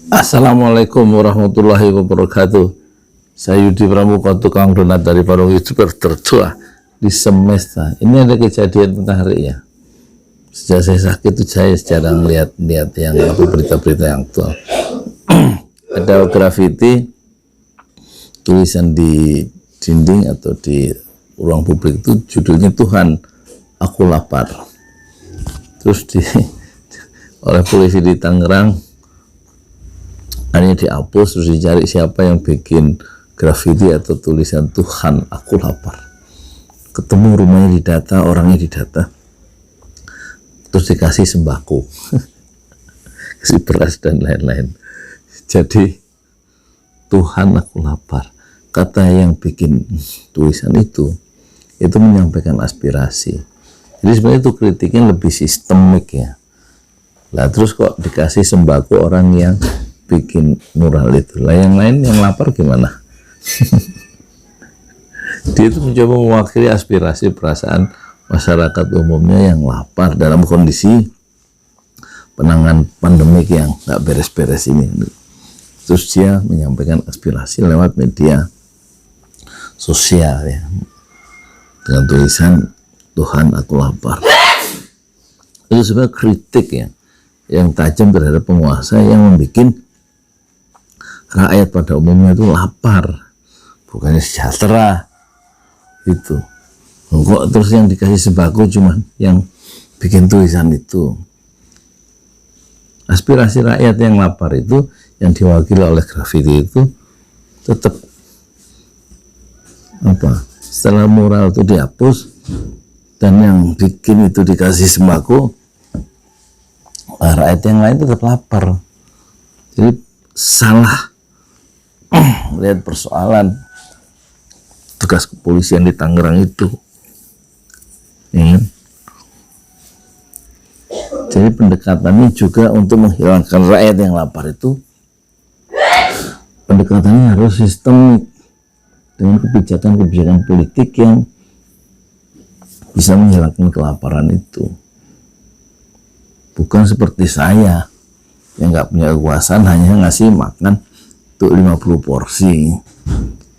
Assalamualaikum warahmatullahi wabarakatuh. Saya Yudi Pramuka, tukang donat dari para YouTuber tertua di semesta. Ini ada kejadian menarik ya. Sejak saya sakit itu saya jarang lihat yang berita-berita yang aktual. Ada grafiti tulisan di dinding atau di ruang publik itu judulnya "Tuhan, aku lapar". Terus oleh polisi di Tangerang hanya dihapus, terus dicari siapa yang bikin grafiti atau tulisan "Tuhan, aku lapar". Ketemu, rumahnya didata, orangnya didata, terus dikasih sembako, kasih beras dan lain-lain. Jadi "Tuhan, aku lapar", kata yang bikin tulisan itu menyampaikan aspirasi. Jadi sebenarnya itu kritiknya lebih sistemik ya. Lah terus kok dikasih sembako orang yang bikin mural itu, lah yang lain yang lapar gimana? Dia itu mencoba mewakili aspirasi perasaan masyarakat umumnya yang lapar dalam kondisi penanganan pandemik yang nggak beres-beres ini. Terus dia menyampaikan aspirasi lewat media sosial ya, dengan tulisan "Tuhan, aku lapar". Itu sebenarnya kritik ya, yang tajam terhadap penguasa yang membuat rakyat pada umumnya itu lapar, bukannya sejahtera. Itu kok terus yang dikasih sembako cuman yang bikin tulisan itu. Aspirasi rakyat yang lapar itu yang diwakili oleh grafiti itu tetap setelah mural itu dihapus dan yang bikin itu dikasih sembako, rakyat yang lain tetap lapar. Jadi salah lihat persoalan tugas kepolisian di Tangerang itu ya. Jadi pendekatannya juga untuk menghilangkan rakyat yang lapar itu, pendekatannya harus sistemik dengan kebijakan-kebijakan politik yang bisa menghilangkan kelaparan itu. Bukan seperti saya yang nggak punya kekuasaan, hanya ngasih makan untuk 50 porsi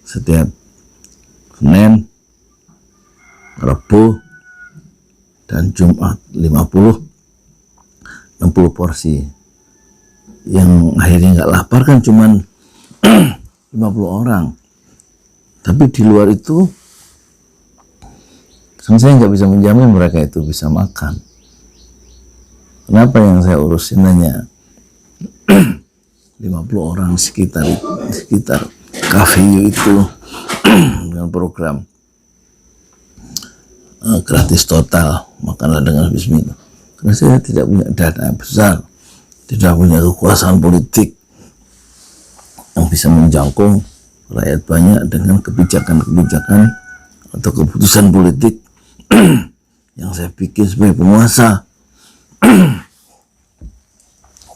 setiap Senin, Rabu, dan Jumat, 60 porsi. Yang akhirnya nggak lapar kan cuman 50 orang. Tapi di luar itu saya nggak bisa menjamin mereka itu bisa makan. Kenapa yang saya urusin hanya 50 orang sekitar KVU itu dengan program gratis total, makanlah dengan bismillah. Karena saya tidak punya dana besar, tidak punya kekuasaan politik yang bisa menjangkau rakyat banyak dengan kebijakan-kebijakan atau keputusan politik yang saya bikin sebagai penguasa.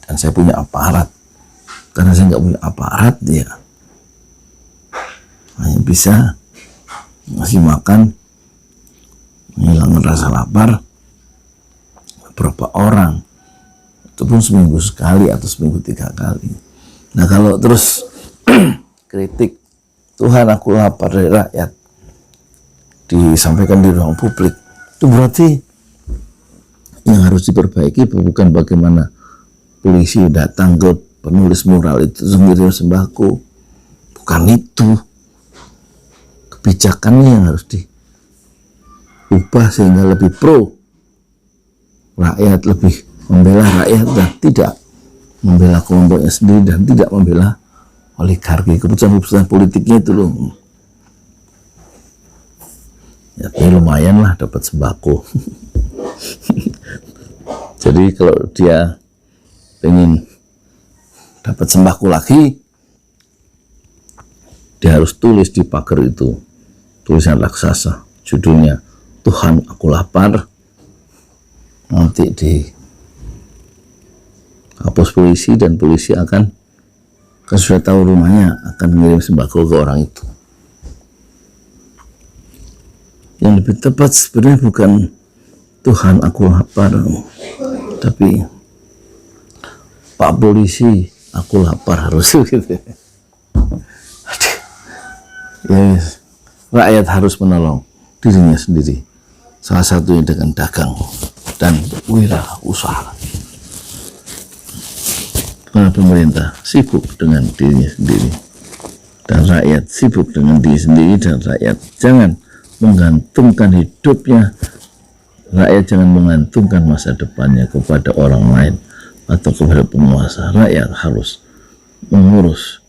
Dan saya punya aparat. Karena saya nggak punya aparat, ya hanya bisa ngasih makan, menghilangkan rasa lapar beberapa orang, itu pun seminggu sekali atau seminggu 3 kali. Nah kalau terus kritik "Tuhan, aku lapar" dari rakyat disampaikan di ruang publik, itu berarti yang harus diperbaiki bukan bagaimana polisi datang ke penulis mural itu mengirim sembako, bukan itu. Kebijakannya yang harus diubah sehingga lebih pro rakyat, lebih membela rakyat dan tidak membela kelompoknya sendiri dan tidak membela oligarki. Keputusan-keputusan politiknya itu loh. Ya, lumayan lah dapat sembako. Jadi kalau dia pengen dapat sembako lagi, dia harus tulis di pagar itu tulisan raksasa, judulnya "Tuhan, aku lapar". Nanti dihapus polisi dan polisi akan, kan sudah tahu rumahnya, akan mengirim sembako ke orang itu. Yang lebih tepat sebenarnya bukan "Tuhan, aku lapar", tapi "Pak polisi, aku lapar harus gitu. Ya, rakyat harus menolong dirinya sendiri, salah satunya dengan dagang dan wirausaha. Karena pemerintah sibuk dengan dirinya sendiri dan rakyat sibuk dengan diri sendiri, dan rakyat jangan menggantungkan hidupnya, rakyat jangan menggantungkan masa depannya kepada orang lain atau kepada penguasa. Rakyat harus mengurus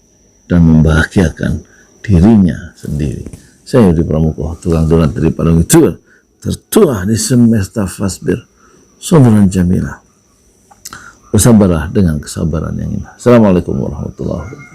dan membahagiakan dirinya sendiri. Saya Yudi Pramuko, tukang donat dari Padang Jual, tertua di semesta fasbir, Sondoran Jamila. Bersabarlah dengan kesabaran yang indah. Assalamualaikum warahmatullahi wabarakatuh.